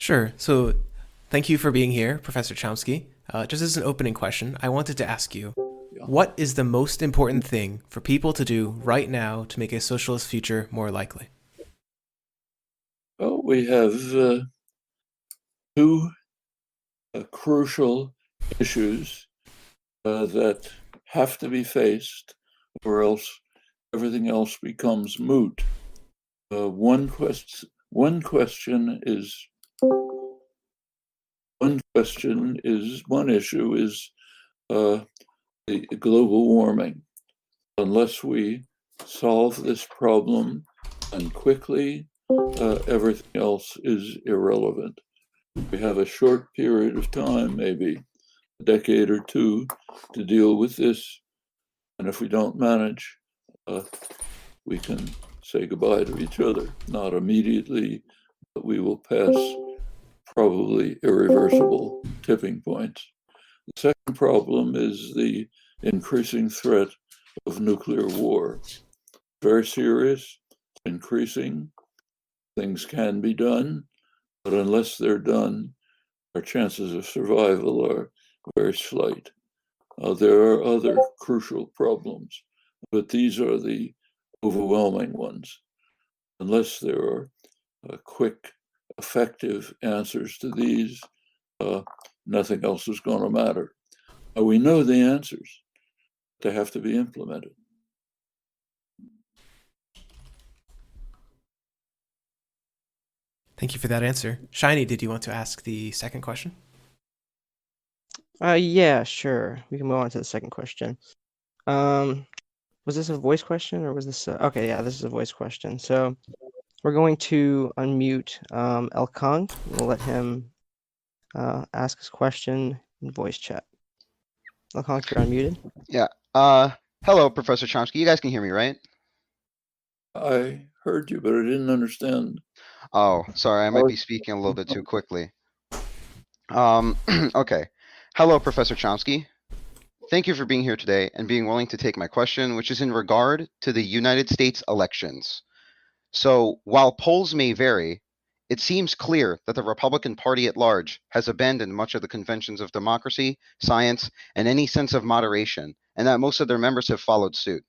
Sure. So, thank you for being here, Professor Chomsky. Just as an opening question, I wanted to ask you, Yeah. what is the most important thing for people to do right now to make a socialist future more likely? Well, we have two crucial issues that have to be faced, or else everything else becomes moot. One issue is the global warming. Unless we solve this problem and quickly, everything else is irrelevant. We have a short period of time, maybe a decade or two, to deal with this. And if we don't manage, we can say goodbye to each other. Not immediately, but we will pass probably irreversible tipping points. The second problem is the increasing threat of nuclear war. Very serious, increasing. Things can be done, but unless they're done, our chances of survival are very slight. There are other crucial problems, but these are the overwhelming ones. Unless there are quick, effective answers to these, nothing else is going to matter. We know the answers. They have to be implemented. Thank you for that answer. Shiny, did you want to ask the second question? Yeah, sure. We can move on to the second question. Was this a voice question or was this okay, yeah, this is a voice question. So we're going to unmute El Kong. We'll let him ask his question in voice chat. El Kong, you're unmuted. Yeah. Hello, Professor Chomsky. You guys can hear me, right? I heard you, but I didn't understand. Oh, sorry. I might be speaking a little bit too quickly. Okay. Hello, Professor Chomsky. Thank you for being here today and being willing to take my question, which is in regard to the United States elections. So, while polls may vary, it seems clear that the Republican Party at large has abandoned much of the conventions of democracy, science, and any sense of moderation, and that most of their members have followed suit.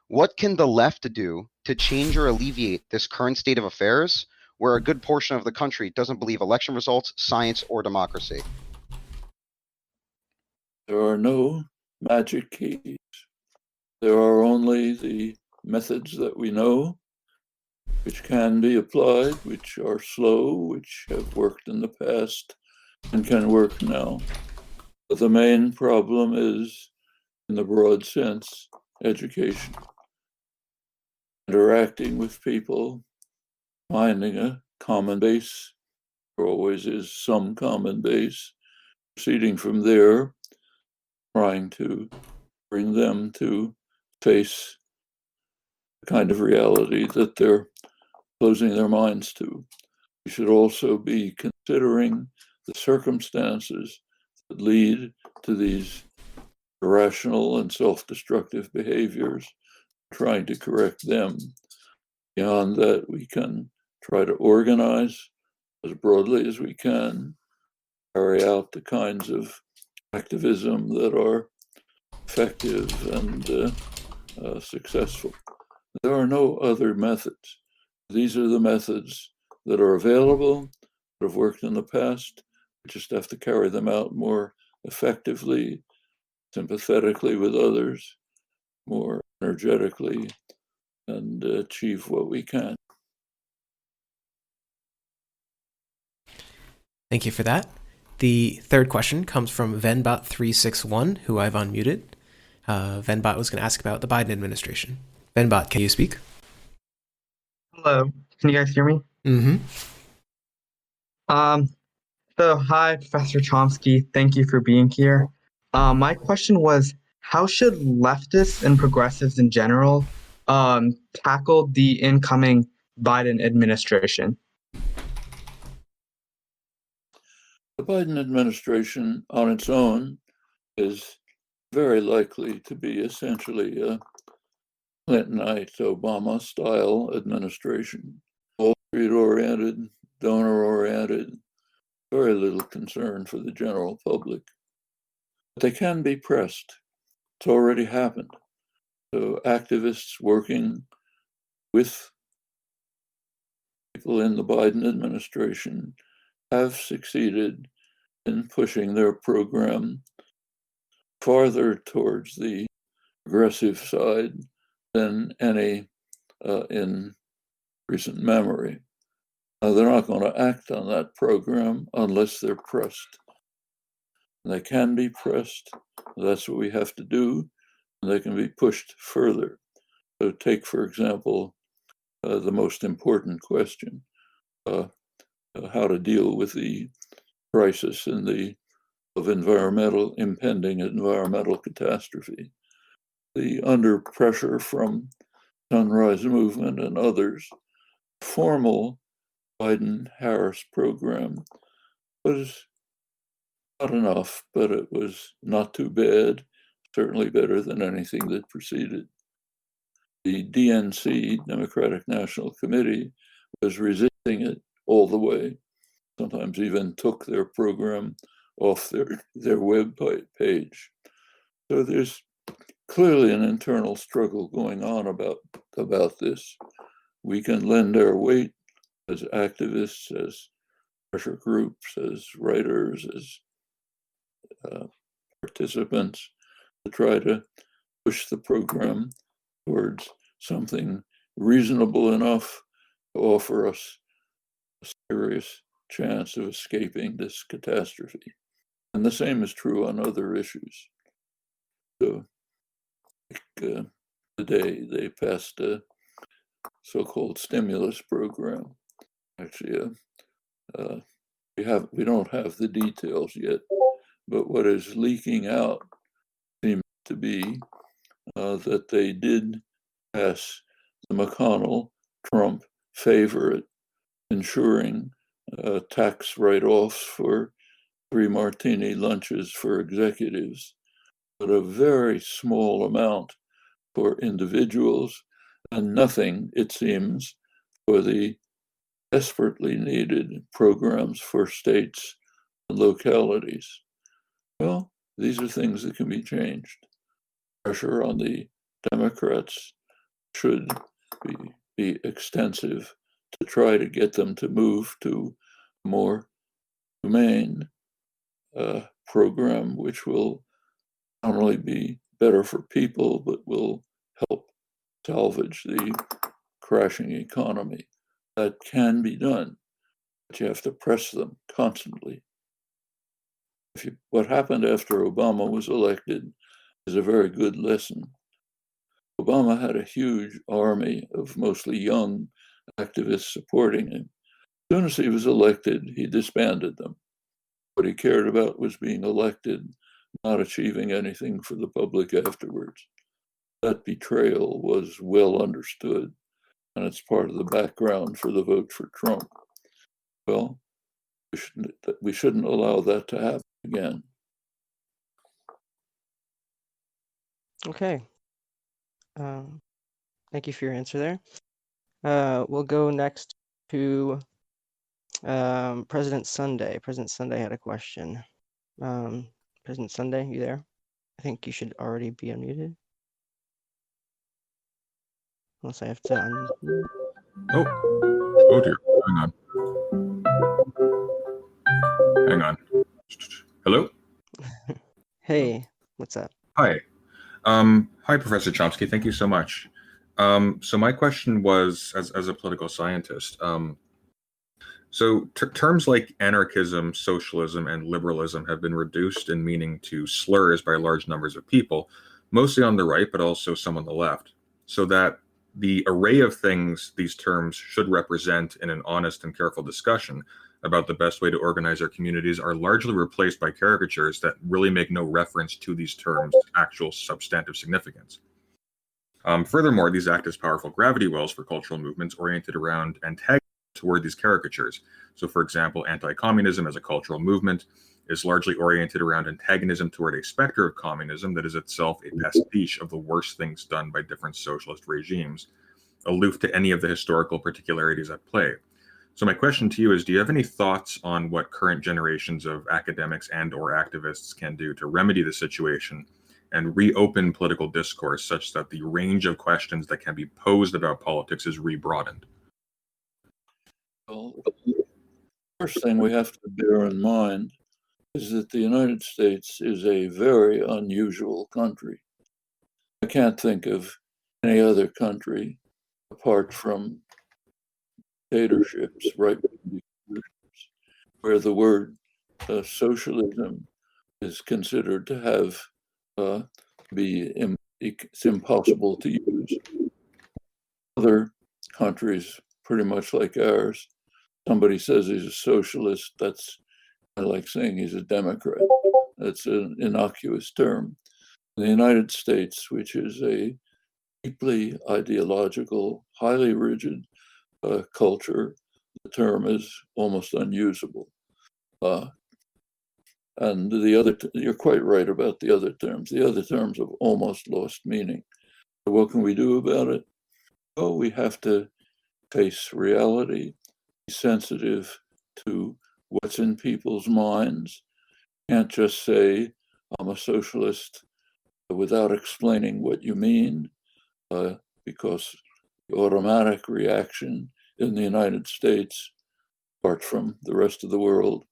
What can the left do to change or alleviate this current state of affairs, where a good portion of the country doesn't believe election results, science, or democracy? There are no magic keys. There are only the methods that we know, which can be applied, which are slow, which have worked in the past and can work now. But the main problem is, in the broad sense, education. Interacting with people, finding a common base. There always is some common base. Proceeding from there, trying to bring them to face the kind of reality that they're closing their minds to. We should also be considering the circumstances that lead to these irrational and self-destructive behaviors, trying to correct them. Beyond that, we can try to organize as broadly as we can, carry out the kinds of activism that are effective and successful. There are no other methods. These are the methods that are available, that have worked in the past. We just have to carry them out more effectively, sympathetically with others, more energetically, and achieve what we can. Thank you for that. The third question comes from Venbot361, who I've unmuted. Venbot was going to ask about the Biden administration. Venbot, can you speak? Hello, can you guys hear me? Mm-hmm. So hi, Professor Chomsky. Thank you for being here. My question was, how should leftists and progressives in general tackle the incoming Biden administration? The Biden administration on its own is very likely to be essentially a Clintonite, Obama-style administration. Wall Street-oriented, donor-oriented, very little concern for the general public. But they can be pressed. It's already happened. So activists working with people in the Biden administration have succeeded in pushing their program farther towards the aggressive side than any in recent memory. They're not going to act on that program unless they're pressed. And they can be pressed. That's what we have to do. And they can be pushed further. So take, for example, the most important question, how to deal with the crisis of impending environmental catastrophe. Under pressure from Sunrise Movement and others, formal Biden-Harris program was not enough, but it was not too bad, certainly better than anything that preceded. The DNC, Democratic National Committee, was resisting it all the way, sometimes even took their program off their web page. So there's clearly an internal struggle going on about this. We can lend our weight as activists, as pressure groups, as writers, as participants to try to push the program towards something reasonable enough to offer us a serious chance of escaping this catastrophe. And the same is true on other issues. So today they passed a so-called stimulus program. Actually, we don't have the details yet, but what is leaking out seems to be that they did pass the McConnell-Trump favorite, ensuring tax write-offs for 3 martini lunches for executives, but a very small amount for individuals and nothing, it seems, for the desperately needed programs for states and localities. Well, these are things that can be changed. Pressure on the Democrats should be extensive to try to get them to move to a more humane program, which will not only be better for people, but will help salvage the crashing economy. That can be done, but you have to press them constantly. What happened after Obama was elected is a very good lesson. Obama had a huge army of mostly young activists supporting him. As soon as he was elected, he disbanded them. What he cared about was being elected, not achieving anything for the public afterwards. That betrayal was well understood, and it's part of the background for the vote for Trump. Well, we shouldn't allow that to happen again. Okay. Thank you for your answer there. We'll go next to President Sunday. President Sunday had a question. President Sunday, you there? I think you should already be unmuted. Unless I have to unmute. Oh dear. Hang on. Hello? Hey, what's up? Hi. Hi, Professor Chomsky. Thank you so much. So my question was, as a political scientist, so terms like anarchism, socialism, and liberalism have been reduced in meaning to slurs by large numbers of people, mostly on the right, but also some on the left, so that the array of things these terms should represent in an honest and careful discussion about the best way to organize our communities are largely replaced by caricatures that really make no reference to these terms' actual substantive significance. Furthermore, these act as powerful gravity wells for cultural movements oriented around antagonism toward these caricatures. So, for example, anti-communism as a cultural movement is largely oriented around antagonism toward a specter of communism that is itself a pastiche of the worst things done by different socialist regimes, aloof to any of the historical particularities at play. So my question to you is, do you have any thoughts on what current generations of academics and or activists can do to remedy the situation and reopen political discourse such that the range of questions that can be posed about politics is rebroadened? Well, the first thing we have to bear in mind is that the United States is a very unusual country. I can't think of any other country apart from dictatorships, right, where the word socialism is considered to have it's impossible to use. Other countries, pretty much like ours, somebody says he's a socialist, that's like saying he's a Democrat. That's an innocuous term. In the United States, which is a deeply ideological, highly rigid culture, the term is almost unusable. And you're quite right about the other terms. The other terms have almost lost meaning. So what can we do about it? Oh, we have to face reality, be sensitive to what's in people's minds. Can't just say, I'm a socialist without explaining what you mean, because the automatic reaction in the United States, apart from the rest of the world,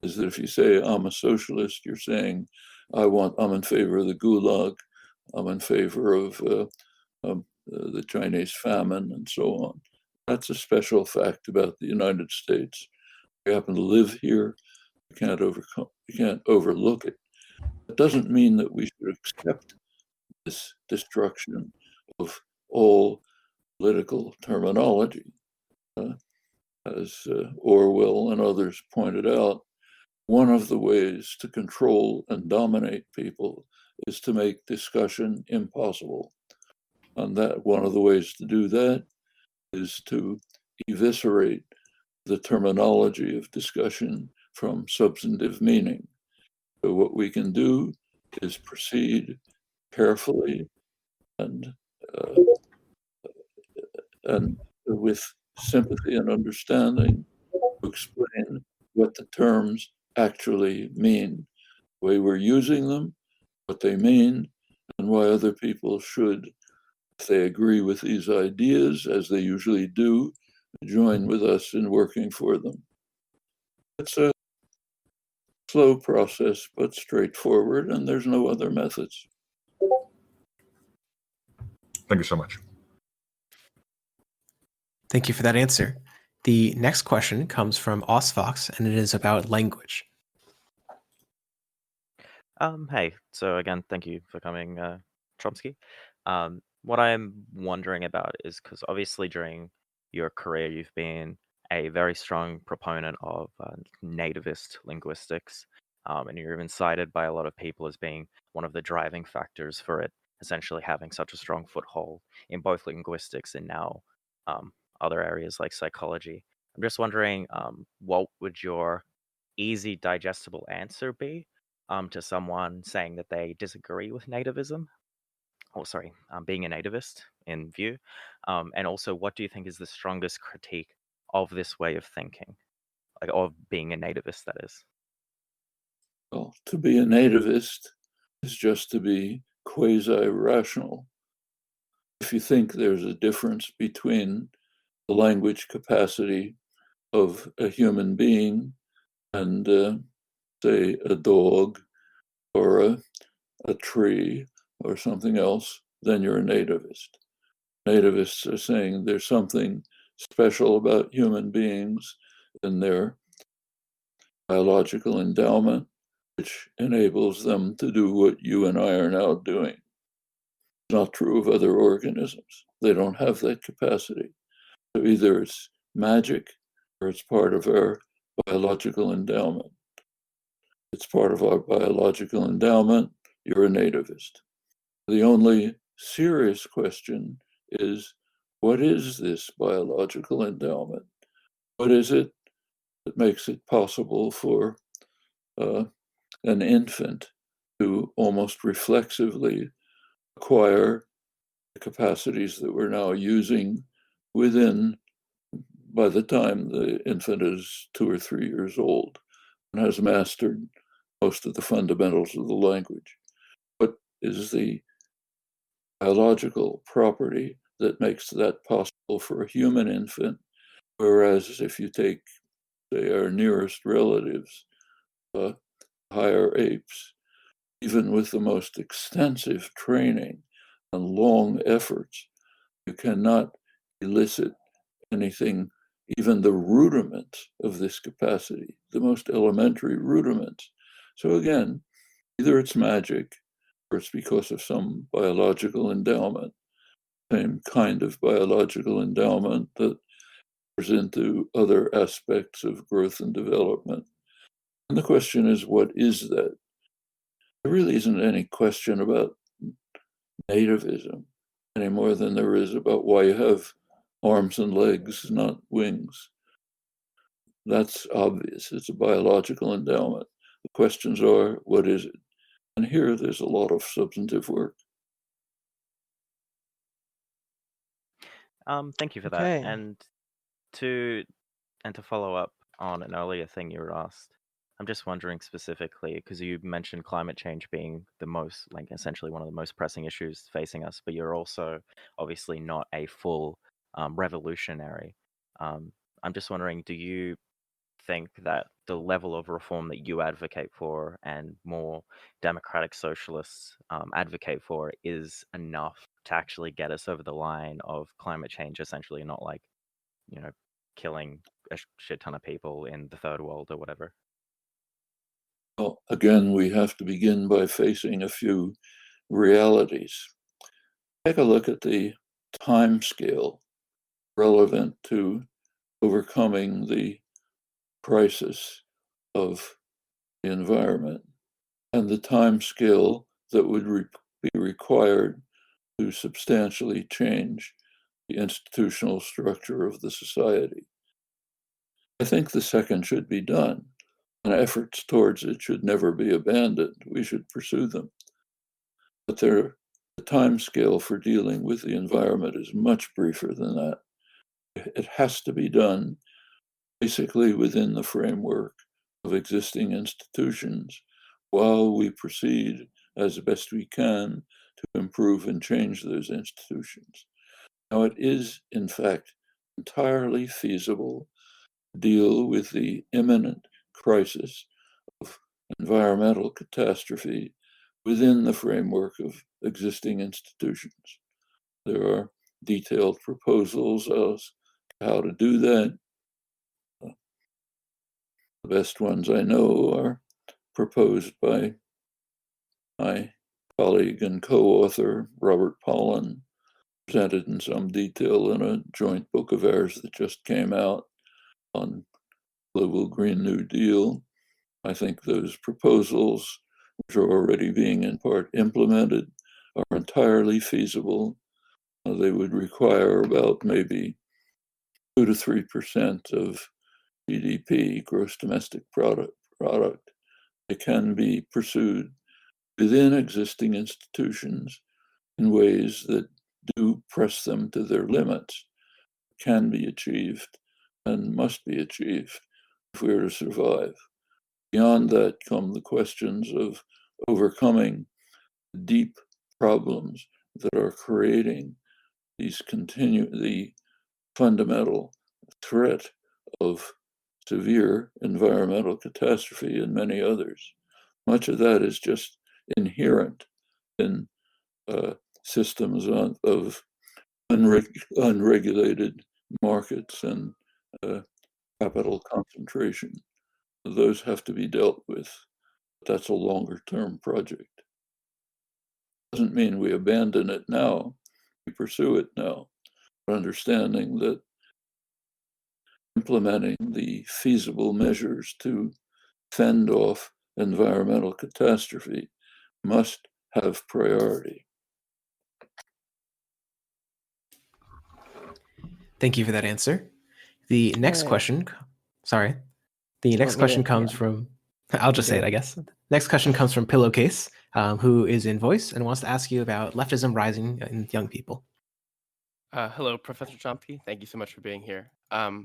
is that if you say I'm a socialist, you're saying I'm in favor of the gulag, I'm in favor of the Chinese famine, and so on. That's a special fact about the United States. We happen to live here. You can't overlook it. It doesn't mean that we should accept this destruction of all political terminology. As Orwell and others pointed out, one of the ways to control and dominate people is to make discussion impossible. And that one of the ways to do that is to eviscerate the terminology of discussion from substantive meaning. So what we can do is proceed carefully and with sympathy and understanding to explain what the terms actually mean, the way we're using them, what they mean, and why other people should, if they agree with these ideas, as they usually do, join with us in working for them. It's a slow process, but straightforward, and there's no other methods. Thank you so much. Thank you for that answer. The next question comes from Osfox, and it is about language. Hey, so again, thank you for coming, Chomsky. What I'm wondering about is because obviously during your career, you've been a very strong proponent of nativist linguistics, and you're even cited by a lot of people as being one of the driving factors for it essentially having such a strong foothold in both linguistics and now other areas like psychology. I'm just wondering, what would your easy, digestible answer be to someone saying that they disagree with nativism? Being a nativist in view. And also, what do you think is the strongest critique of this way of thinking, like of being a nativist, that is? Well, to be a nativist is just to be quasi-rational. If you think there's a difference between the language capacity of a human being and, say, a dog or a tree or something else, then you're a nativist. Nativists are saying there's something special about human beings in their biological endowment, which enables them to do what you and I are now doing. It's not true of other organisms. They don't have that capacity. So either it's magic or it's part of our biological endowment. It's part of our biological endowment, you're a nativist. The only serious question is, what is this biological endowment? What is it that makes it possible for an infant to almost reflexively acquire the capacities that we're now using within by the time the infant is 2 or 3 years old and has mastered most of the fundamentals of the language. What is the biological property that makes that possible for a human infant? Whereas if you take, say, our nearest relatives, higher apes, even with the most extensive training and long efforts, you cannot elicit anything, even the rudiments of this capacity, the most elementary rudiments. So again, either it's magic or it's because of some biological endowment, same kind of biological endowment that goes into other aspects of growth and development. And the question is, what is that? There really isn't any question about nativism any more than there is about why you have arms and legs, not wings. That's obvious. It's a biological endowment. The questions are, what is it? And here there's a lot of substantive work. Thank you for that. Okay. And to follow up on an earlier thing you were asked, I'm just wondering specifically, because you mentioned climate change being the most, like essentially one of the most pressing issues facing us, but you're also obviously not a full revolutionary. I'm just wondering, do you think that the level of reform that you advocate for and more democratic socialists advocate for is enough to actually get us over the line of climate change, essentially not like, killing a shit ton of people in the third world or whatever? Well, again, we have to begin by facing a few realities. Take a look at the time scale relevant to overcoming the crisis of the environment and the time scale that would be required to substantially change the institutional structure of the society. I think the second should be done, and efforts towards it should never be abandoned. We should pursue them. But the time scale for dealing with the environment is much briefer than that. It has to be done basically within the framework of existing institutions while we proceed as best we can to improve and change those institutions. Now, it is, in fact, entirely feasible to deal with the imminent crisis of environmental catastrophe within the framework of existing institutions. There are detailed proposals as to how to do that. The best ones I know are proposed by my colleague and co-author, Robert Pollin, presented in some detail in a joint book of ours that just came out on Global Green New Deal. I think those proposals, which are already being in part implemented, are entirely feasible. They would require about maybe 2 to 3% of GDP, gross domestic product. They can be pursued within existing institutions in ways that do press them to their limits, can be achieved and must be achieved if we are to survive. Beyond that come the questions of overcoming deep problems that are creating the fundamental threat of severe environmental catastrophe and many others. Much of that is just inherent in systems of unregulated markets and capital concentration. Those have to be dealt with. That's a longer term project. Doesn't mean we abandon it now. We pursue it now, understanding that implementing the feasible measures to fend off environmental catastrophe must have priority. Thank you for that answer. The next Okay. question, sorry. The next want me question to- comes yeah. from, I'll just say it, Go. I guess. Next question comes from Pillowcase, who is in voice and wants to ask you about leftism rising in young people. Hello, Professor Chomsky. Thank you so much for being here.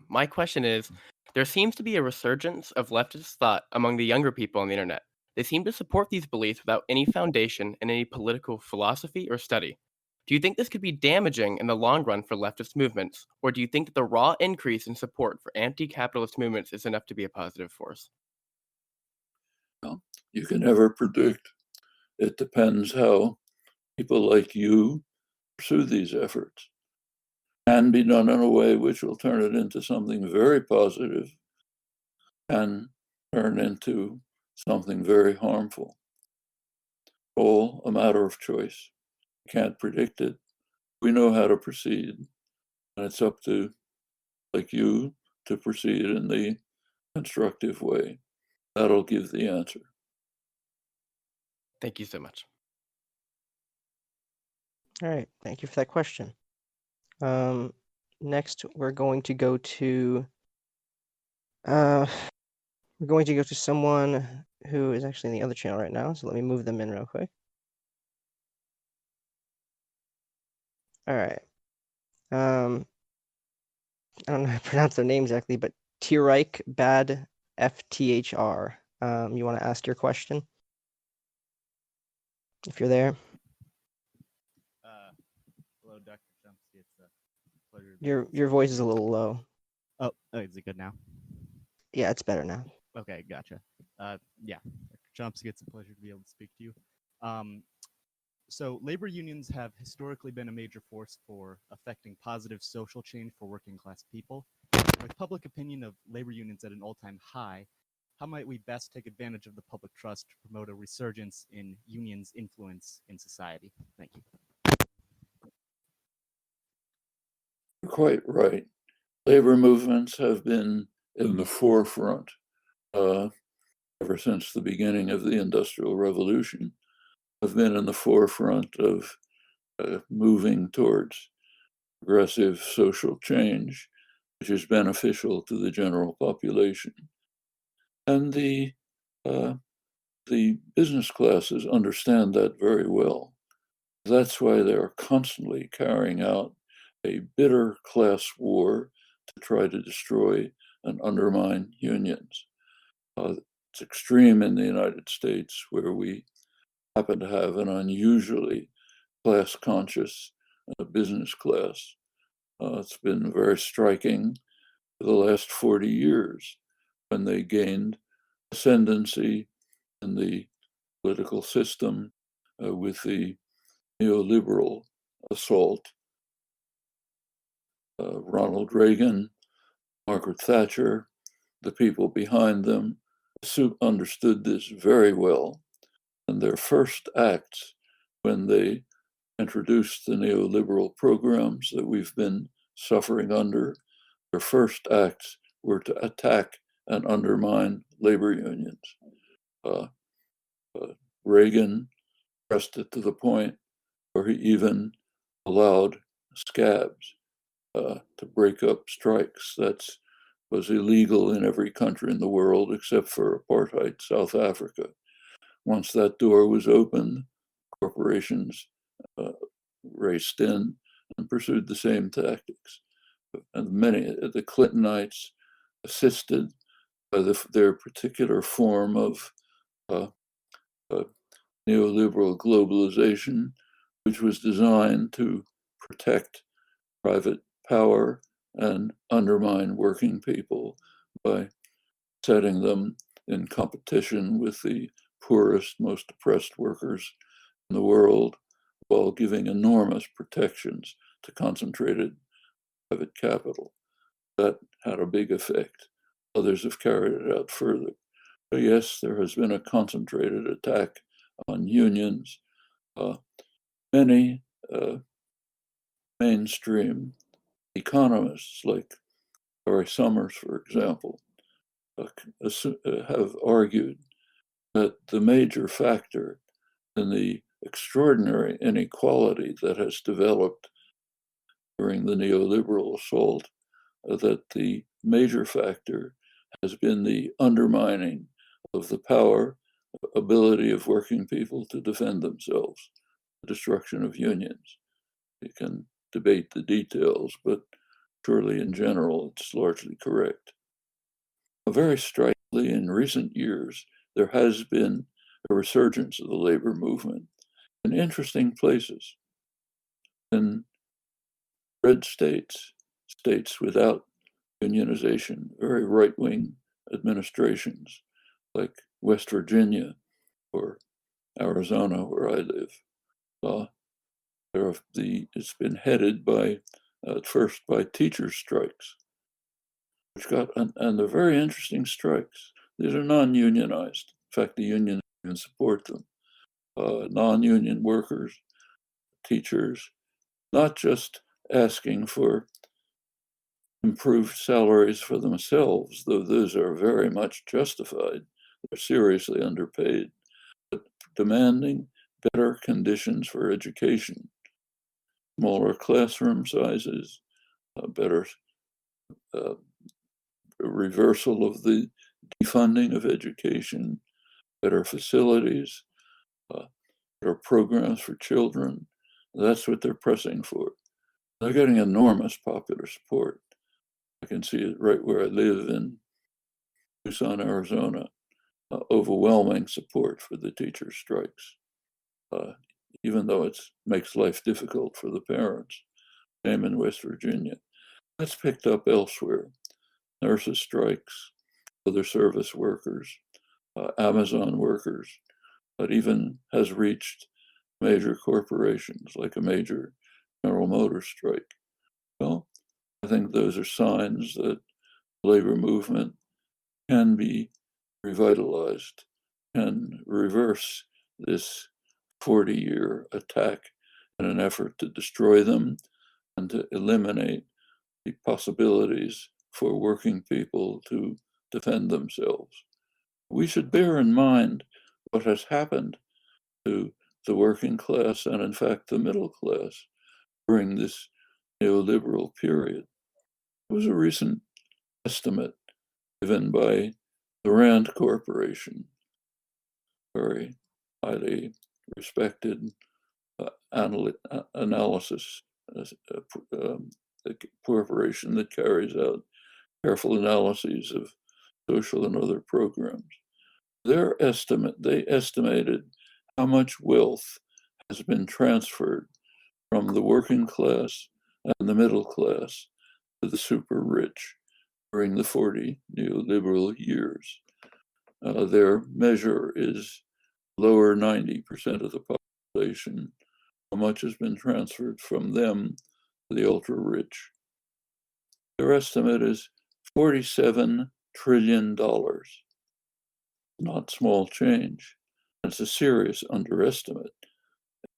My question is, there seems to be a resurgence of leftist thought among the younger people on the internet. They seem to support these beliefs without any foundation in any political philosophy or study. Do you think this could be damaging in the long run for leftist movements, or do you think that the raw increase in support for anti-capitalist movements is enough to be a positive force? Well, you can never predict. It depends how people like you pursue these efforts. Can be done in a way which will turn it into something very positive and turn into something very harmful. All a matter of choice. Can't predict it. We know how to proceed, and it's up to, like you, to proceed in the constructive way. That'll give the answer. Thank you so much. All right, thank you for that question. Next, we're going to go to someone who is actually in the other channel right now. So let me move them in real quick. All right. I don't know how to pronounce their name exactly, but Tirike Bad FTHR. You want to ask your question? If you're there. Hello, Dr. Chomsky. It's a pleasure to be Your voice is a little low. Oh, is it good now? Yeah, it's better now. Okay, gotcha. Yeah, Dr. Chomsky, it's a pleasure to be able to speak to you. So labor unions have historically been a major force for affecting positive social change for working class people. With public opinion of labor unions at an all-time high, how might we best take advantage of the public trust to promote a resurgence in unions' influence in society? Thank you. You're quite right. Labor movements have been in the forefront ever since the beginning of the Industrial Revolution, have been in the forefront of moving towards progressive social change, which is beneficial to the general population. And the business classes understand that very well. That's why they are constantly carrying out a bitter class war to try to destroy and undermine unions. It's extreme in the United States, where we happen to have an unusually class-conscious business class. It's been very striking for the last 40 years when they gained ascendancy in the political system with the neoliberal assault. Ronald Reagan, Margaret Thatcher, the people behind them understood this very well. And their first acts when they introduced the neoliberal programs that we've been suffering under, their first acts were to attack and undermine labor unions. Reagan pressed it to the point where he even allowed scabs to break up strikes. That was illegal in every country in the world except for apartheid South Africa. Once that door was opened, corporations raced in and pursued the same tactics. And many of the Clintonites, assisted by their particular form of neoliberal globalization, which was designed to protect private power and undermine working people by setting them in competition with the poorest, most oppressed workers in the world, while giving enormous protections to concentrated private capital. That had a big effect. Others have carried it out further. But yes, there has been a concentrated attack on unions. Many mainstream economists, like Larry Summers, for example, have argued that the major factor in the extraordinary inequality that has developed during the neoliberal assault, that the major factor has been the undermining of the power, ability of working people to defend themselves, the destruction of unions. You can debate the details, but surely in general it's largely correct. Very strikingly, in recent years, there has been a resurgence of the labor movement in interesting places. In red states, states without unionization, very right-wing administrations like West Virginia or Arizona, where I live. It's been headed by, at first by teacher strikes, and they're very interesting strikes. These are non-unionized. In fact, the unions even support them. Non-union workers, teachers, not just asking for improved salaries for themselves, though those are very much justified. They're seriously underpaid, but demanding better conditions for education, smaller classroom sizes, better reversal of the defunding of education, better facilities, better programs for children. That's what they're pressing for. They're getting enormous popular support. I can see it right where I live in Tucson, Arizona, overwhelming support for the teacher strikes, even though it makes life difficult for the parents. Same in West Virginia. That's picked up elsewhere. Nurses strikes, other service workers, Amazon workers, but even has reached major corporations like a major General Motors strike. Well, I think those are signs that the labor movement can be revitalized, can reverse this 40-year attack in an effort to destroy them and to eliminate the possibilities for working people to defend themselves. We should bear in mind what has happened to the working class and, in fact, the middle class during this neoliberal period. There was a recent estimate given by the Rand Corporation, very highly respected analysis a corporation that carries out careful analyses of social and other programs. They estimated how much wealth has been transferred from the working class and the middle class to the super rich during the 40 neoliberal years. Their measure is lower 90% of the population. How much has been transferred from them to the ultra rich? Their estimate is $47 trillion. Not small change. It's a serious underestimate.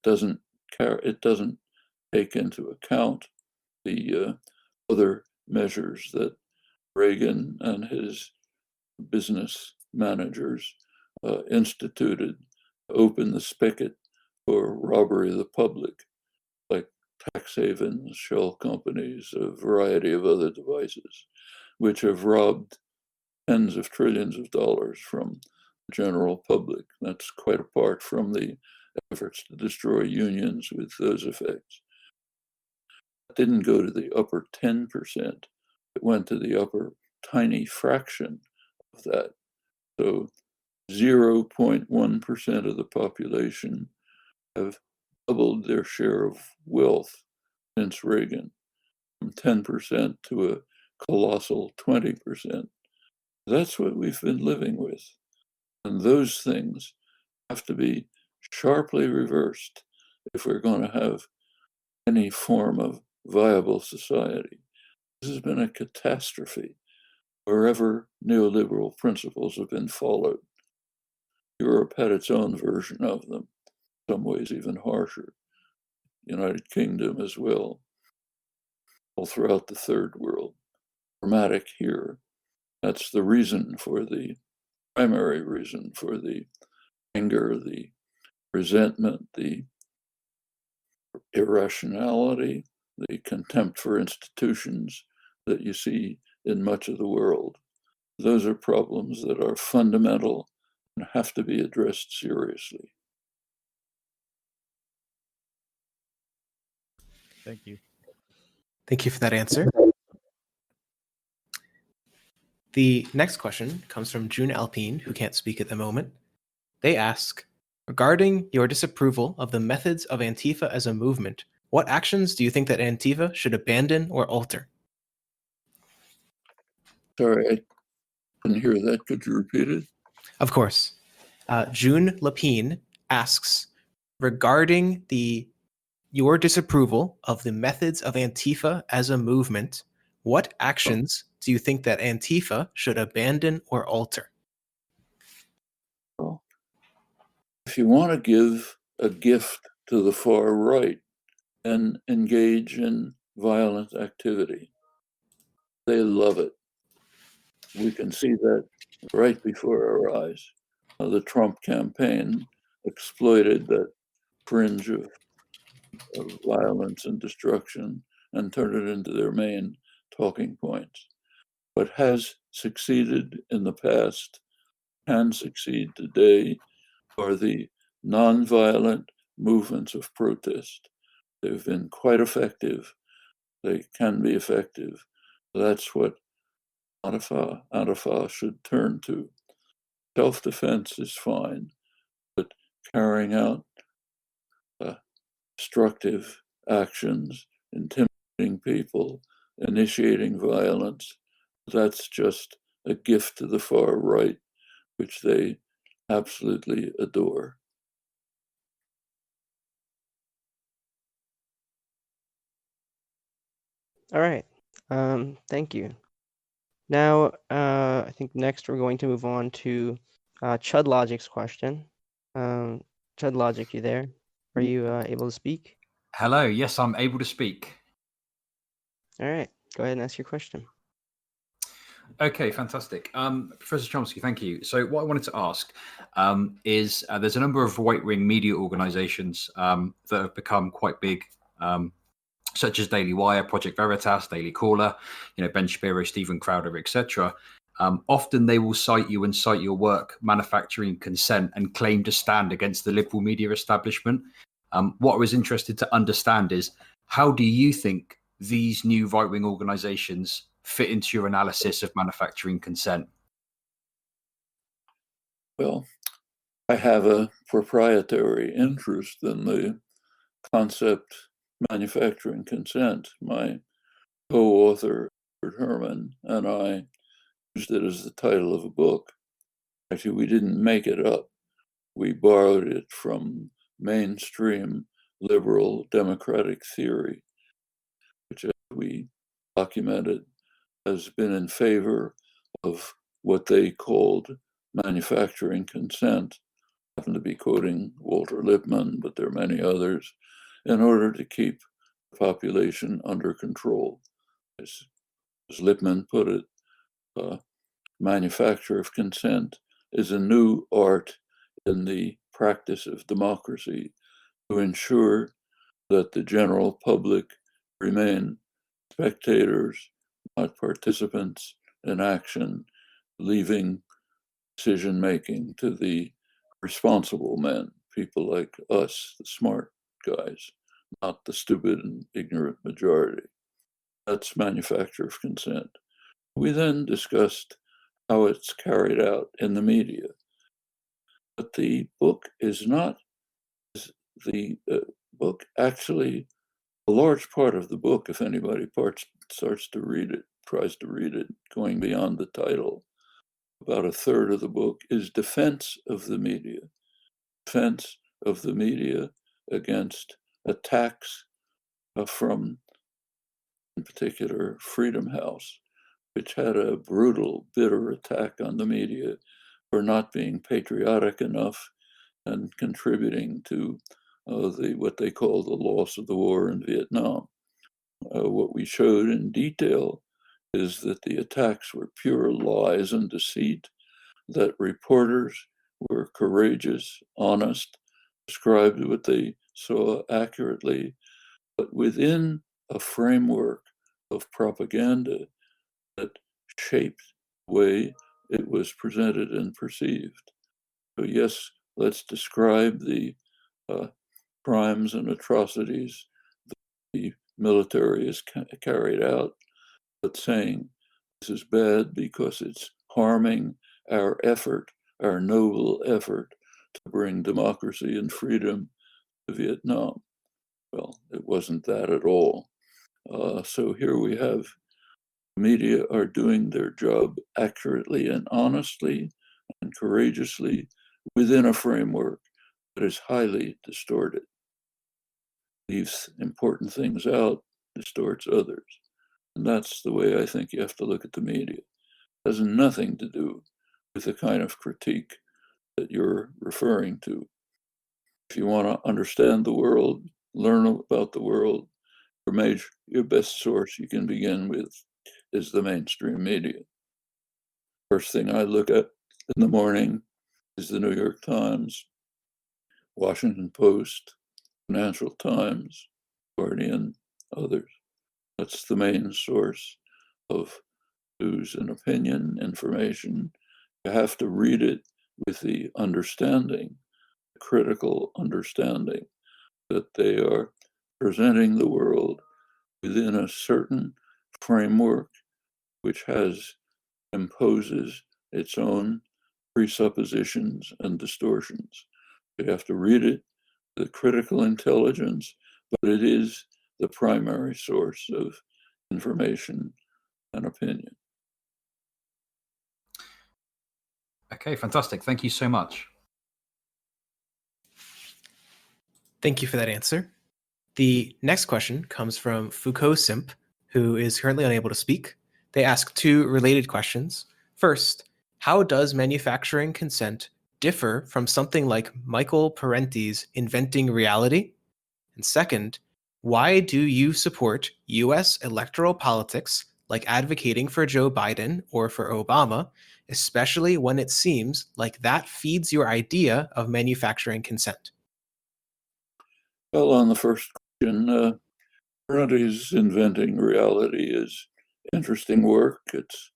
It doesn't take into account the other measures that Reagan and his business managers instituted to open the spigot for robbery of the public, like tax havens, shell companies, a variety of other devices, which have robbed tens of trillions of dollars from the general public. That's quite apart from the efforts to destroy unions with those effects. It didn't go to the upper 10%. It went to the upper tiny fraction of that. So 0.1% of the population have doubled their share of wealth since Reagan, from 10% to a colossal 20%. That's what we've been living with. And those things have to be sharply reversed if we're going to have any form of viable society. This has been a catastrophe wherever neoliberal principles have been followed. Europe had its own version of them, in some ways even harsher. United Kingdom as well, all throughout the third world. Dramatic here. That's the reason for the primary reason for the anger, the resentment, the irrationality, the contempt for institutions that you see in much of the world. Those are problems that are fundamental and have to be addressed seriously. Thank you. Thank you for that answer. The next question comes from June Alpine, who can't speak at the moment. They ask, regarding your disapproval of the methods of Antifa as a movement, what actions do you think that Antifa should abandon or alter? Sorry, I couldn't hear that. Could you repeat it? Of course. June Lapine asks, regarding your disapproval of the methods of Antifa as a movement, what actions do you think that Antifa should abandon or alter? Well, if you want to give a gift to the far right and engage in violent activity, they love it. We can see that right before our eyes. The Trump campaign exploited that fringe of violence and destruction and turned it into their main talking points. What has succeeded in the past, can succeed today, are the nonviolent movements of protest. They've been quite effective. They can be effective. That's what Antifa should turn to. Self-defense is fine, but carrying out destructive actions, intimidating people, initiating violence, that's just a gift to the far right, which they absolutely adore. All right. Thank you. Now, I think next we're going to move on to Chud Logic's question. Chud Logic, you there? Are you able to speak? Hello. Yes, I'm able to speak. All right. Go ahead and ask your question. Okay, fantastic. Professor Chomsky, thank you. So what I wanted to ask is there's a number of right-wing media organizations that have become quite big, such as Daily Wire, Project Veritas, Daily Caller, Ben Shapiro, Stephen Crowder, etc. Often they will cite you and cite your work, Manufacturing Consent, and claim to stand against the liberal media establishment. What I was interested to understand is, how do you think these new right-wing organizations fit into your analysis of Manufacturing Consent? Well, I have a proprietary interest in the concept Manufacturing Consent. My co-author, Herman, and I used it as the title of a book. Actually, we didn't make it up. We borrowed it from mainstream liberal democratic theory, which, as we documented, has been in favor of what they called manufacturing consent. I happen to be quoting Walter Lippmann, but there are many others, in order to keep the population under control. As Lippmann put it, manufacture of consent is a new art in the practice of democracy to ensure that the general public remain spectators, not participants in action, leaving decision-making to the responsible men, people like us, the smart guys, not the stupid and ignorant majority. That's manufacture of consent. We then discussed how it's carried out in the media. But the book is not, the book actually, a large part of the book, if anybody starts to read it, tries to read it, going beyond the title, about a third of the book is defense of the media. Defense of the media against attacks from, in particular, Freedom House, which had a brutal, bitter attack on the media for not being patriotic enough and contributing to what they call the loss of the war in Vietnam. What we showed in detail is that the attacks were pure lies and deceit, that reporters were courageous, honest, described what they saw accurately, but within a framework of propaganda that shaped the way it was presented and perceived. So yes, let's describe the crimes and atrocities that the military is carried out, but saying this is bad because it's harming our effort, our noble effort to bring democracy and freedom to Vietnam. Well, it wasn't that at all. So here we have media are doing their job accurately and honestly and courageously within a framework that is highly distorted. Leaves important things out, distorts others. And that's the way I think you have to look at the media. It has nothing to do with the kind of critique that you're referring to. If you want to understand the world, learn about the world, your best source you can begin with is the mainstream media. First thing I look at in the morning is the New York Times, Washington Post, Financial Times, Guardian, others. That's the main source of news and opinion, information. You have to read it with the understanding, the critical understanding that they are presenting the world within a certain framework which imposes its own presuppositions and distortions. You have to read it with critical intelligence, but it is the primary source of information and opinion. Okay, fantastic. Thank you so much. Thank you for that answer. The next question comes from Foucault Simp, who is currently unable to speak. They ask two related questions. First, how does manufacturing consent differ from something like Michael Parenti's Inventing Reality? And second, why do you support US electoral politics like advocating for Joe Biden or for Obama, especially when it seems like that feeds your idea of manufacturing consent? Well, on the first question, Parenti's Inventing Reality is interesting work. It's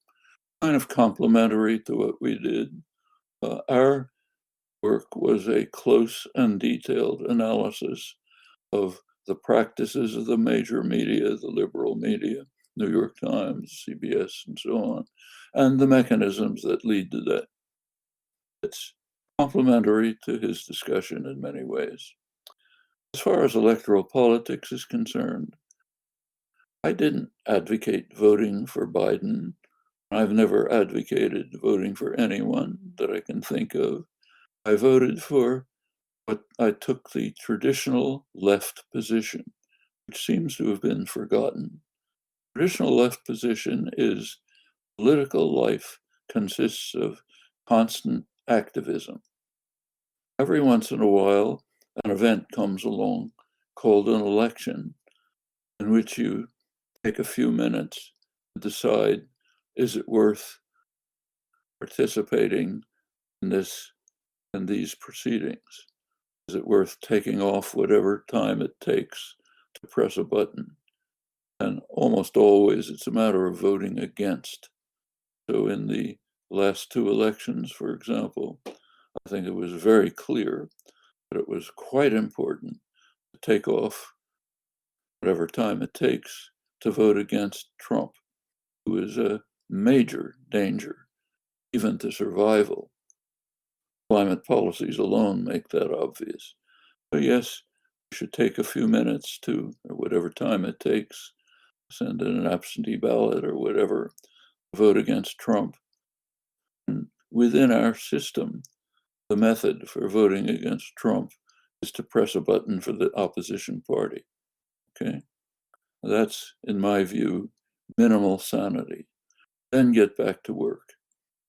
kind of complementary to what we did. Our work was a close and detailed analysis of the practices of the major media, the liberal media, New York Times, CBS, and so on, and the mechanisms that lead to that. It's complementary to his discussion in many ways. As far as electoral politics is concerned, I didn't advocate voting for Biden. I've never advocated voting for anyone that I can think of. I voted for what I took the traditional left position, which seems to have been forgotten. Traditional left position is political life consists of constant activism. Every once in a while, an event comes along called an election, in which you take a few minutes to decide, is it worth participating in these proceedings? Is it worth taking off whatever time it takes to press a button? And almost always it's a matter of voting against. So in the last two elections, for example, I think it was very clear that it was quite important to take off whatever time it takes to vote against Trump, who is a major danger, even to survival. Climate policies alone make that obvious. So yes, we should take a few minutes to, or whatever time it takes, send in an absentee ballot or whatever, vote against Trump. And within our system, the method for voting against Trump is to press a button for the opposition party. Okay? That's, in my view, minimal sanity. Then get back to work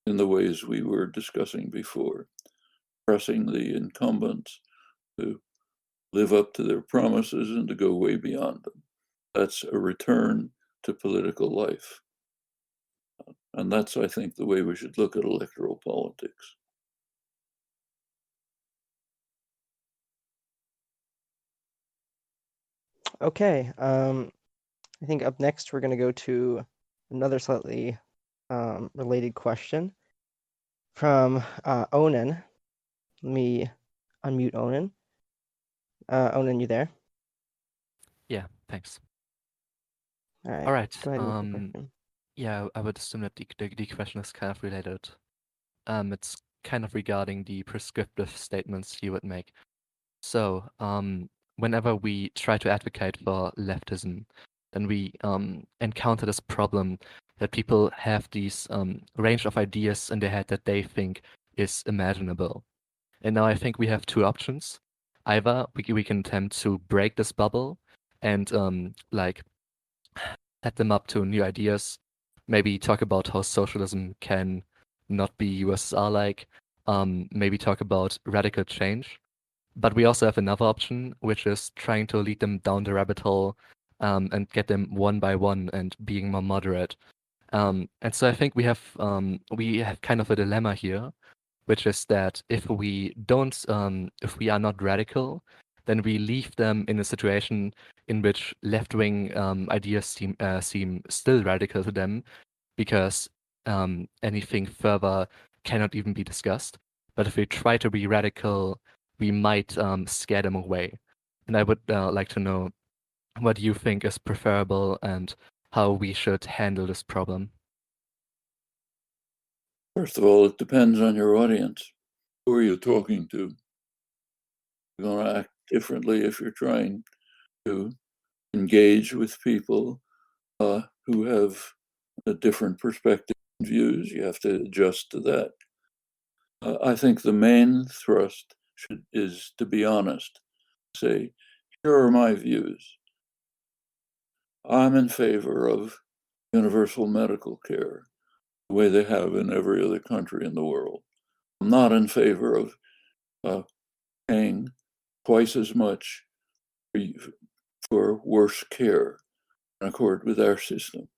in the ways we were discussing before, pressing the incumbents to live up to their promises and to go way beyond them. That's a return to political life. And that's, I think, the way we should look at electoral politics. Okay. I think up next we're going to go to another slightly related question from Onan. Let me unmute Onan. Onan, you there? Yeah, thanks. All All right. go ahead with your question. Yeah, I would assume that the question is kind of related. It's kind of regarding the prescriptive statements you would make. So, whenever we try to advocate for leftism, then we encounter this problem that people have these range of ideas in their head that they think is imaginable. And now I think we have two options. Either we can attempt to break this bubble and like set them up to new ideas, maybe talk about how socialism can not be USSR-like, maybe talk about radical change. But we also have another option, which is trying to lead them down the rabbit hole and get them one by one and being more moderate. And so I think we have kind of a dilemma here, which is that if we don't, if we are not radical, then we leave them in a situation in which left-wing ideas seem still radical to them, because anything further cannot even be discussed. But if we try to be radical, we might scare them away. And I would like to know what you think is preferable and how we should handle this problem. First of all, it depends on your audience. Who are you talking to? You're going to act differently if you're trying to engage with people who have a different perspective and views. You have to adjust to that. I think the main thrust is to be honest. Say, here are my views. I'm in favor of universal medical care, the way they have in every other country in the world. I'm not in favor of paying twice as much for worse care in accord with our system.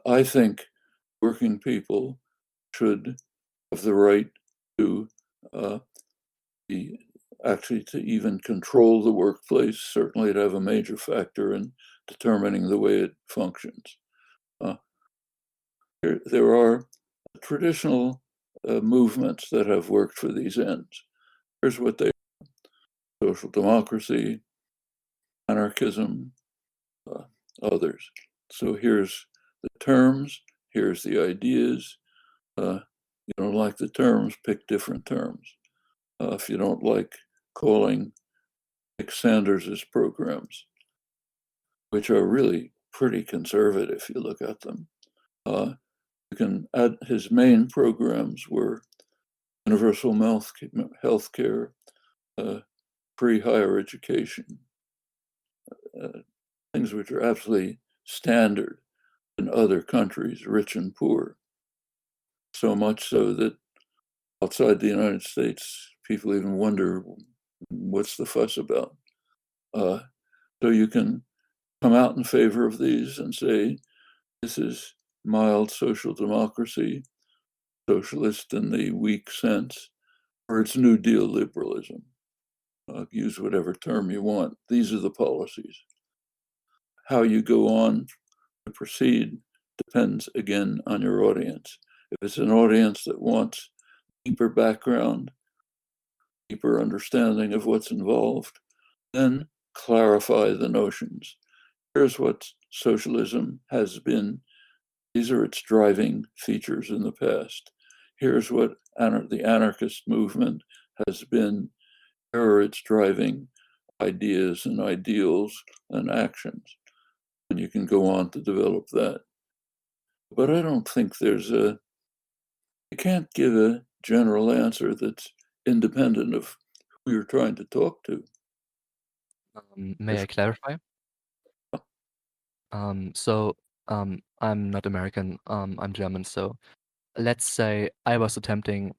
I think working people should have the right to to even control the workplace, certainly to have a major factor in determining the way it functions. There are traditional movements that have worked for these ends. Here's what they are: social democracy, anarchism, others. So here's the terms, here's the ideas. You don't like the terms, pick different terms. If you don't like calling, pick Sanders's programs, which are really pretty conservative if you look at them. You can add his main programs were universal health care, free higher education, things which are absolutely standard in other countries, rich and poor. So much so that outside the United States, people even wonder what's the fuss about. So you can come out in favor of these and say, this is mild social democracy, socialist in the weak sense, or it's New Deal liberalism. Use whatever term you want. These are the policies. How you go on to proceed depends again on your audience. If it's an audience that wants deeper background, deeper understanding of what's involved, then clarify the notions. Here's what socialism has been. These are its driving features in the past. Here's what the anarchist movement has been. Here are its driving ideas and ideals and actions. And you can go on to develop that. But I don't think you can't give a general answer that's independent of who you're trying to talk to. May I clarify? I'm not American, I'm German. So let's say I was attempting,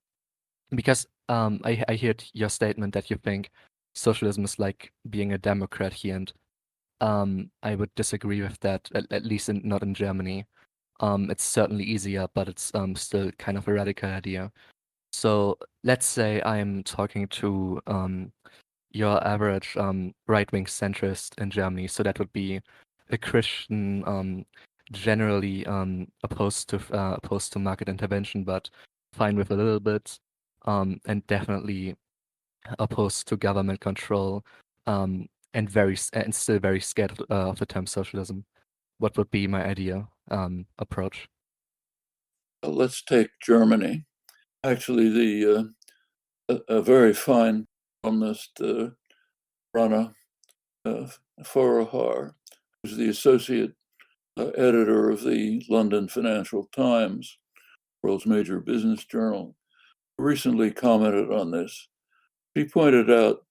because I heard your statement that you think socialism is like being a Democrat here, and I would disagree with that, at least not in Germany. It's certainly easier, but it's still kind of a radical idea. So let's say I'm talking to your average right-wing centrist in Germany. So that would be a Christian, generally opposed to market intervention, but fine with a little bit, and definitely opposed to government control, and still very scared of the term socialism. what would be my ideal approach? Let's take Germany. Actually, a very fine columnist, Rana Forahar, who's the associate editor of the London Financial Times, world's major business journal, recently commented on this. He pointed out,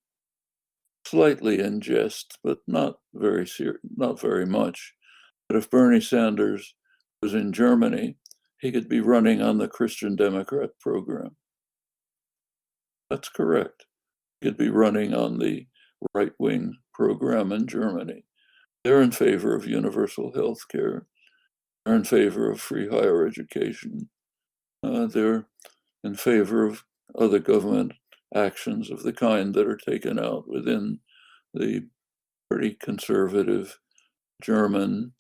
slightly in jest, but not very much, that if Bernie Sanders was in Germany, he could be running on the Christian Democrat program. That's correct. He could be running on the right-wing program in Germany. They're in favor of universal health care. They're in favor of free higher education. They're in favor of other government actions of the kind that are taken out within the pretty conservative German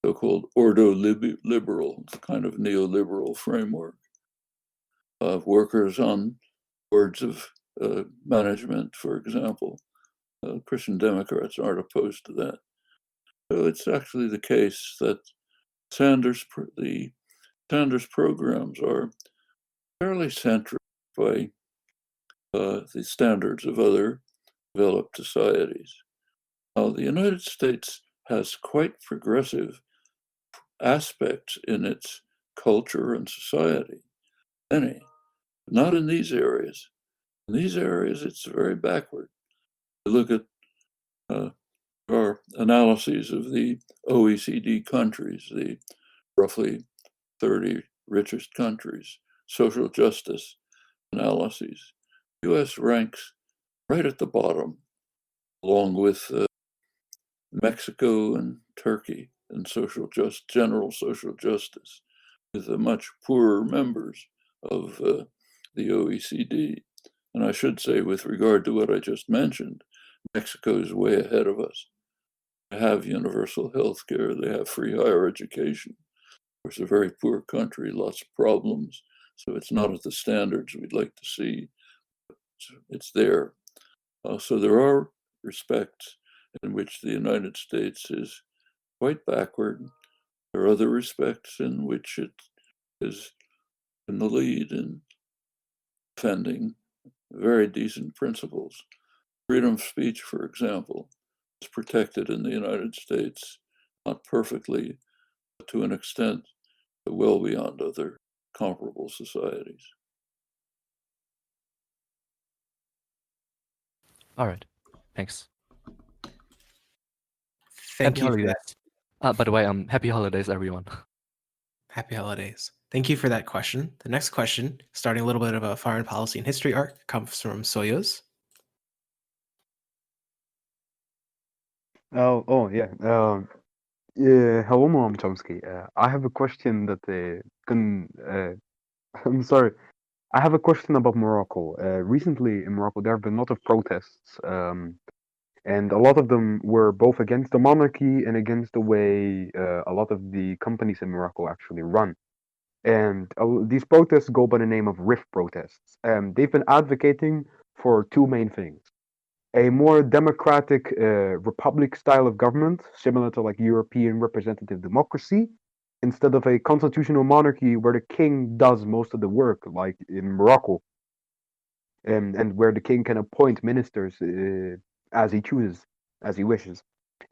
so-called ordo-liberal, kind of neoliberal framework of workers on boards of management, for example. Christian Democrats aren't opposed to that. So it's actually the case that the Sanders programs are fairly centric by the standards of other developed societies. Now, the United States has quite progressive aspects in its culture and society, many, not in these areas. In these areas, it's very backward. Look at our analyses of the OECD countries, the roughly 30 richest countries, social justice analyses. The US ranks right at the bottom, along with Mexico and Turkey in general social justice, with the much poorer members of the OECD. And I should say, with regard to what I just mentioned, Mexico is way ahead of us. They have universal health care, they have free higher education. It's a very poor country, lots of problems. So it's not at the standards we'd like to see. It's there. So there are respects in which the United States is quite backward. There are other respects in which it is in the lead in defending very decent principles. Freedom of speech, for example, is protected in the United States, not perfectly, but to an extent well beyond other comparable societies. All right. Thanks. Thank Happy you for holidays. that. By the way, happy holidays, everyone. Happy holidays. Thank you for that question. The next question, starting a little bit of a foreign policy and history arc, comes from Soyuz. Yeah. Hello, Noam Chomsky. I have a question that I'm sorry. I have a question about Morocco. Recently in Morocco, there have been a lot of protests, and a lot of them were both against the monarchy and against the way a lot of the companies in Morocco actually run. And these protests go by the name of RIF protests. They've been advocating for two main things: a more democratic republic style of government, similar to like European representative democracy, instead of a constitutional monarchy where the king does most of the work, like in Morocco, and where the king can appoint ministers as he chooses, as he wishes.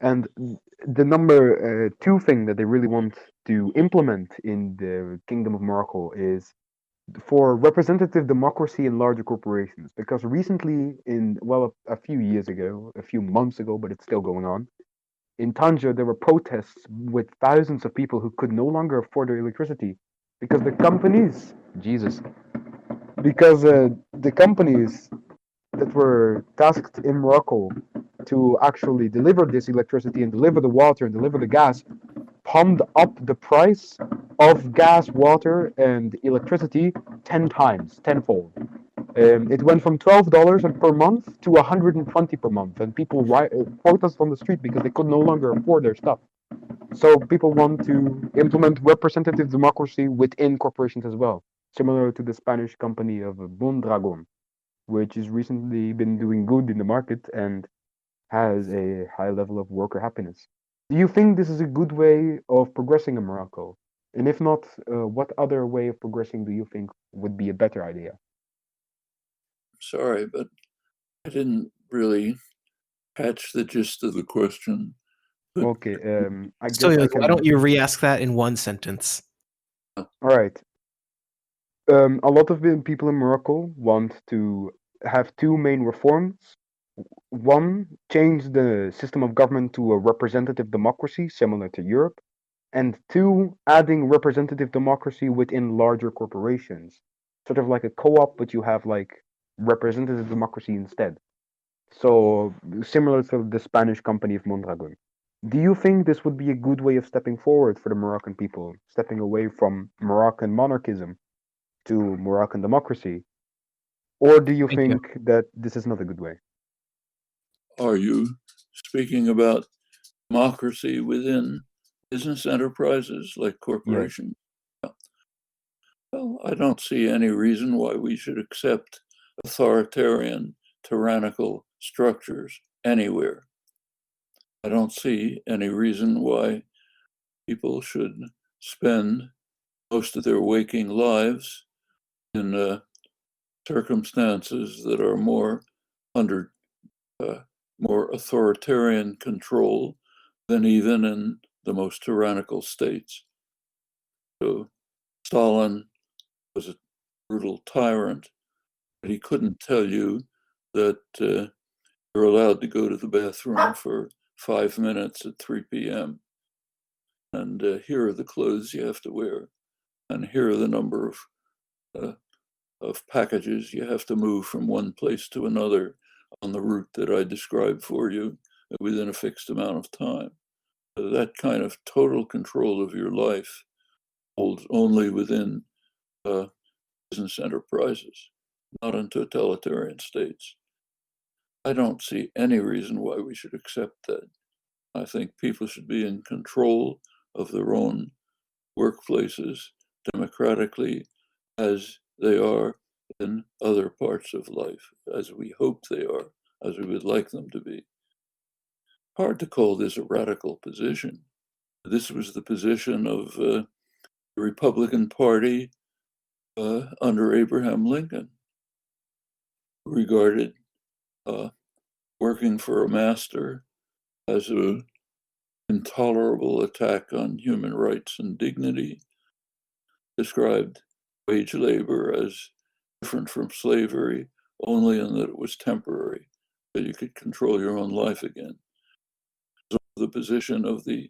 And the number two thing that they really want to implement in the Kingdom of Morocco is for representative democracy in larger corporations. Because recently, a few years ago, a few months ago, but it's still going on, in Tanja, there were protests with thousands of people who could no longer afford their electricity because the companies, the companies that were tasked in Morocco to actually deliver this electricity and deliver the water and deliver the gas pumped up the price of gas, water, and electricity 10 times, tenfold. It went from $12 per month to $120 per month, and people protested on the street because they could no longer afford their stuff. So people want to implement representative democracy within corporations as well, similar to the Spanish company of Mondragon, which has recently been doing good in the market and has a high level of worker happiness. Do you think this is a good way of progressing in Morocco? And if not, what other way of progressing do you think would be a better idea? Sorry, but I didn't really catch the gist of the question. Okay, I So guess I why don't can. you re-ask that in one sentence? All right. A lot of the people in Morocco want to have two main reforms. One, change the system of government to a representative democracy similar to Europe. And two, adding representative democracy within larger corporations. Sort of like a co-op, but you have like representative democracy instead. So similar to the Spanish company of Mondragon. Do you think this would be a good way of stepping forward for the Moroccan people, stepping away from Moroccan monarchism to Moroccan democracy? Or do you Thank you. think that this is not a good way? Are you speaking about democracy within business enterprises like corporations? Yeah. Well, I don't see any reason why we should accept authoritarian, tyrannical structures anywhere. I don't see any reason why people should spend most of their waking lives in circumstances that are more under more authoritarian control than even in the most tyrannical states. So Stalin was a brutal tyrant, but he couldn't tell you that you're allowed to go to the bathroom for 5 minutes at 3 p.m. And here are the clothes you have to wear, and here are the number of packages you have to move from one place to another on the route that I described for you within a fixed amount of time. That kind of total control of your life holds only within business enterprises, not in totalitarian states. I don't see any reason why we should accept that. I think people should be in control of their own workplaces democratically as they are in other parts of life, as we hope they are, as we would like them to be. Hard to call this a radical position. This was the position of the Republican Party under Abraham Lincoln, who regarded working for a master as an intolerable attack on human rights and dignity, described wage labor as different from slavery only in that it was temporary, that you could control your own life again. The position of the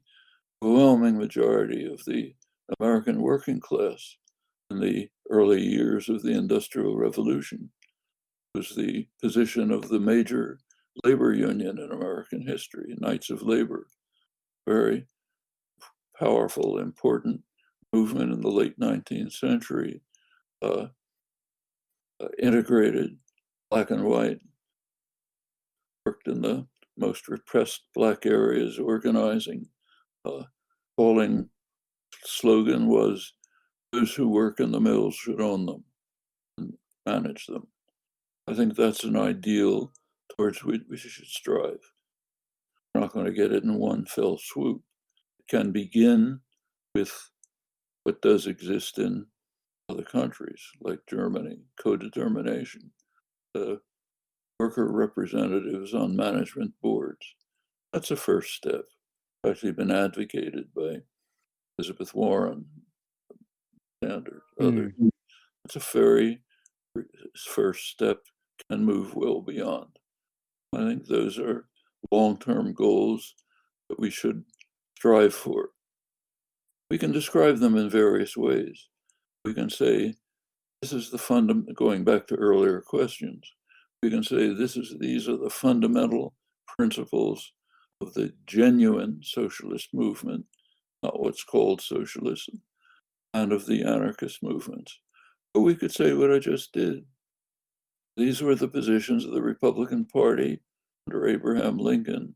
overwhelming majority of the American working class in the early years of the Industrial Revolution was the position of the major labor union in American history, Knights of Labor, very powerful, important movement in the late 19th century, integrated black and white, worked in the most repressed black areas, organizing, calling slogan was, "Those who work in the mills should own them and manage them." I think that's an ideal towards which we should strive. We're not going to get it in one fell swoop. It can begin with what does exist in other countries like Germany, co-determination, worker representatives on management boards. That's a first step. It's actually been advocated by Elizabeth Warren, Sanders, others. It's a very first step, can move well beyond. I think those are long-term goals that we should strive for. We can describe them in various ways. We can say, this is the fundamental, going back to earlier questions, we can say these are the fundamental principles of the genuine socialist movement, not what's called socialism, and of the anarchist movements. But we could say what I just did. These were the positions of the Republican Party under Abraham Lincoln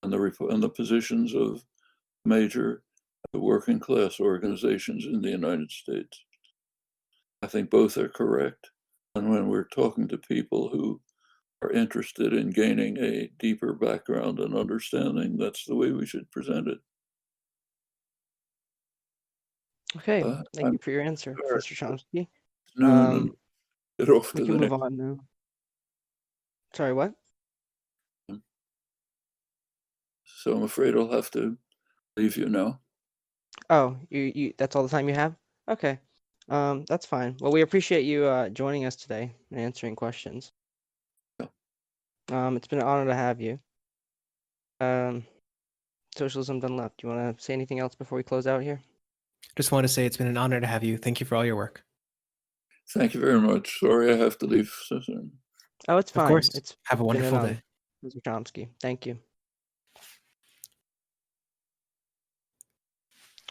and the positions of major working class organizations in the United States. I think both are correct. And when we're talking to people who are interested in gaining a deeper background and understanding, that's the way we should present it. Okay, thank I'm you for your answer, sorry. Professor Chomsky. Noon and get off We to can the move next. on now. Sorry, what? So I'm afraid I'll have to leave you now. Oh, you that's all the time you have? Okay. That's fine. Well, we appreciate you joining us today and answering questions. Yeah. It's been an honor to have you. Socialism done left. Do you want to say anything else before we close out here? Just want to say it's been an honor to have you. Thank you for all your work. Thank you very much. Sorry I have to leave so soon. Oh, it's fine. Of course. It's Have a been wonderful an honor, day. Mr. Chomsky. Thank you.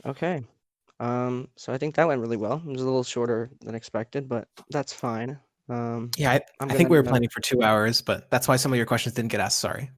Okay. So I think that went really well. It was a little shorter than expected, but that's fine. Yeah, I think we were planning for 2 hours, but that's why some of your questions didn't get asked. Sorry.